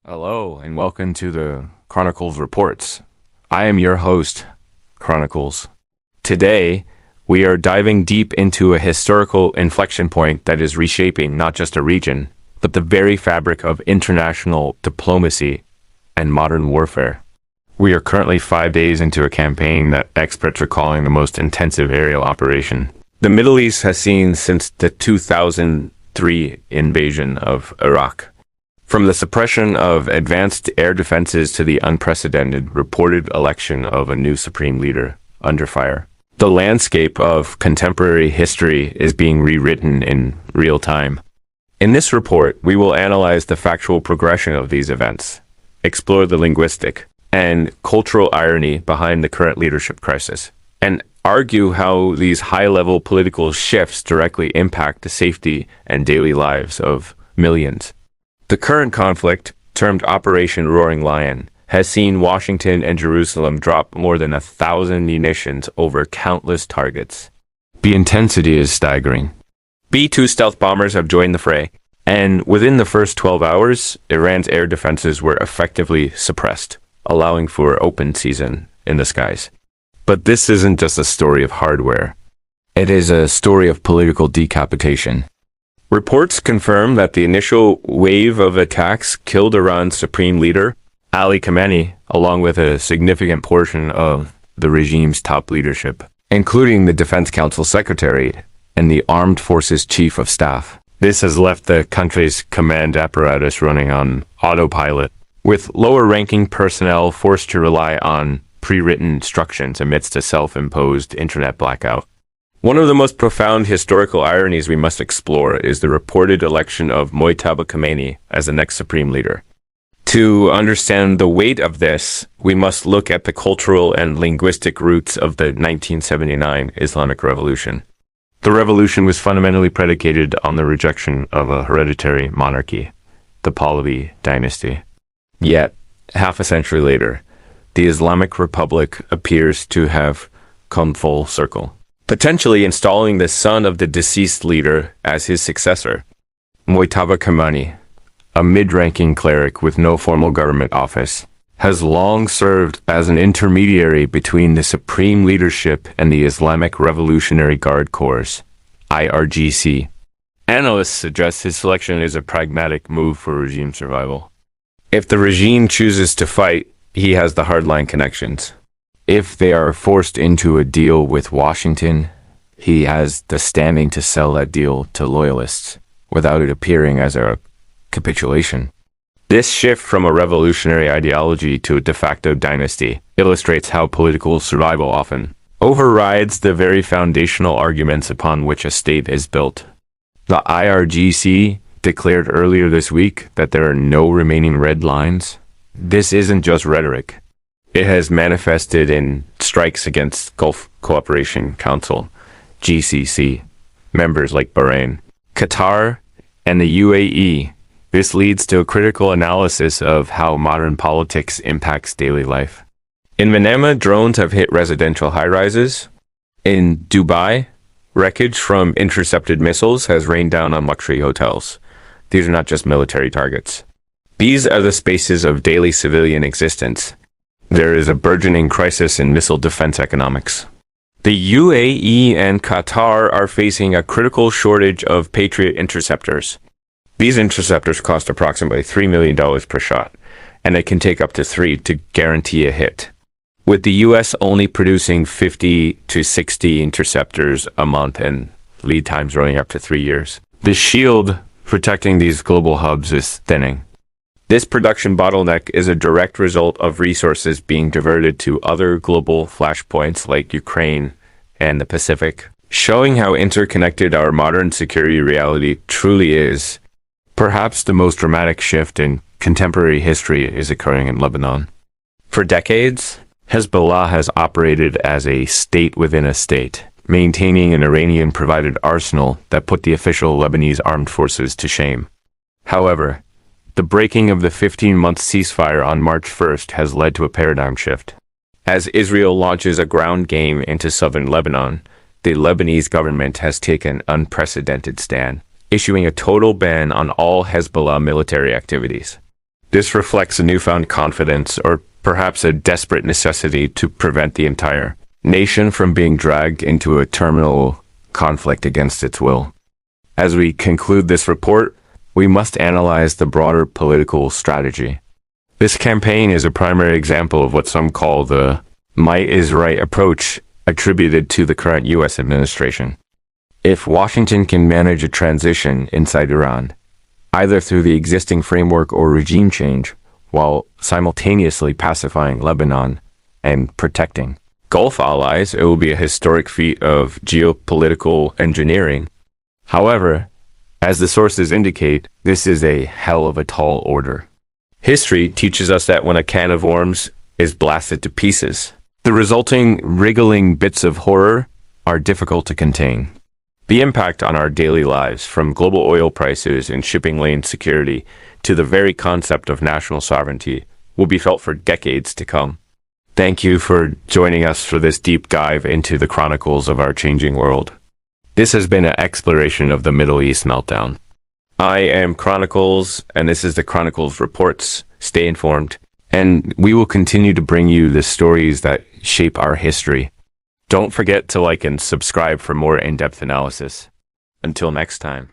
Hello, and welcome to the Chronicles Reports. I am your host, Chronicles. Today, we are diving deep into a historical inflection point that is reshaping not just a region, but the very fabric of international diplomacy and modern warfare. We are currently 5 days into a campaign that experts are calling the most intensive aerial operation the Middle East has seen since the 2003 invasion of Iraq. From the suppression of advanced air defenses to the unprecedented reported election of a new supreme leader under fire, the landscape of contemporary history is being rewritten in real time. In this report, we will analyze the factual progression of these events, explore the linguistic and cultural irony behind the current leadership crisis, and argue how these high-level political shifts directly impact the safety and daily lives of millions. The current conflict, termed Operation Roaring Lion, has seen Washington and Jerusalem drop more than 1,000 munitions over countless targets. The intensity is staggering. B-2 stealth bombers have joined the fray, and within the first 12 hours, Iran's air defenses were effectively suppressed, allowing for open season in the skies. But this isn't just a story of hardware. It is a story of political decapitation. Reports confirm that the initial wave of attacks killed Iran's supreme leader, Ali Khamenei, along with a significant portion of the regime's top leadership, including the Defense Council Secretary and the Armed Forces Chief of Staff. This has left the country's command apparatus running on autopilot, with lower-ranking personnel forced to rely on pre-written instructions amidst a self-imposed internet blackout. One of the most profound historical ironies we must explore is the reported election of Mojtaba Khamenei as the next supreme leader. To understand the weight of this, we must look at the cultural and linguistic roots of the 1979 Islamic Revolution. The revolution was fundamentally predicated on the rejection of a hereditary monarchy, the Pahlavi dynasty. Yet, half a century later, the Islamic Republic appears to have come full circle, potentially installing the son of the deceased leader as his successor. Mojtaba Khamenei, a mid-ranking cleric with no formal government office, has long served as an intermediary between the supreme leadership and the Islamic Revolutionary Guard Corps, IRGC. Analysts suggest his selection is a pragmatic move for regime survival. If the regime chooses to fight, he has the hardline connections. If they are forced into a deal with Washington, he has the standing to sell that deal to loyalists without it appearing as a capitulation. This shift from a revolutionary ideology to a de facto dynasty illustrates how political survival often overrides the very foundational arguments upon which a state is built. The IRGC declared earlier this week that there are no remaining red lines. This isn't just rhetoric. It has manifested in strikes against Gulf Cooperation Council, GCC, members like Bahrain, Qatar, and the UAE. This leads to a critical analysis of how modern politics impacts daily life. In Manama, drones have hit residential high-rises. In Dubai, wreckage from intercepted missiles has rained down on luxury hotels. These are not just military targets. These are the spaces of daily civilian existence. There is a burgeoning crisis in missile defense economics. The UAE and Qatar are facing a critical shortage of Patriot interceptors. These interceptors cost approximately $3 million per shot, and it can take up to 3 to guarantee a hit. With the U.S. only producing 50 to 60 interceptors a month and lead times running up to 3 years, the shield protecting these global hubs is thinning. This production bottleneck is a direct result of resources being diverted to other global flashpoints like Ukraine and the Pacific, showing how interconnected our modern security reality truly is. Perhaps the most dramatic shift in contemporary history is occurring in Lebanon. For decades, Hezbollah has operated as a state within a state, maintaining an Iranian-provided arsenal that put the official Lebanese armed forces to shame. However, the breaking of the 15-month ceasefire on March 1st has led to a paradigm shift. As Israel launches a ground game into southern Lebanon, the Lebanese government has taken an unprecedented stand, issuing a total ban on all Hezbollah military activities. This reflects a newfound confidence or perhaps a desperate necessity to prevent the entire nation from being dragged into a terminal conflict against its will. As we conclude this report, we must analyze the broader political strategy. This campaign is a primary example of what some call the might is right approach attributed to the current U.S. administration. If Washington can manage a transition inside Iran, either through the existing framework or regime change, while simultaneously pacifying Lebanon and protecting Gulf allies, it will be a historic feat of geopolitical engineering. However, as the sources indicate, this is a hell of a tall order. History teaches us that when a can of worms is blasted to pieces, the resulting wriggling bits of horror are difficult to contain. The impact on our daily lives, from global oil prices and shipping lane security to the very concept of national sovereignty, will be felt for decades to come. Thank you for joining us for this deep dive into the chronicles of our changing world. This has been an exploration of the Middle East meltdown. I am Chronicles, and this is the Chronicles Reports. Stay informed, and we will continue to bring you the stories that shape our history. Don't forget to like and subscribe for more in-depth analysis. Until next time.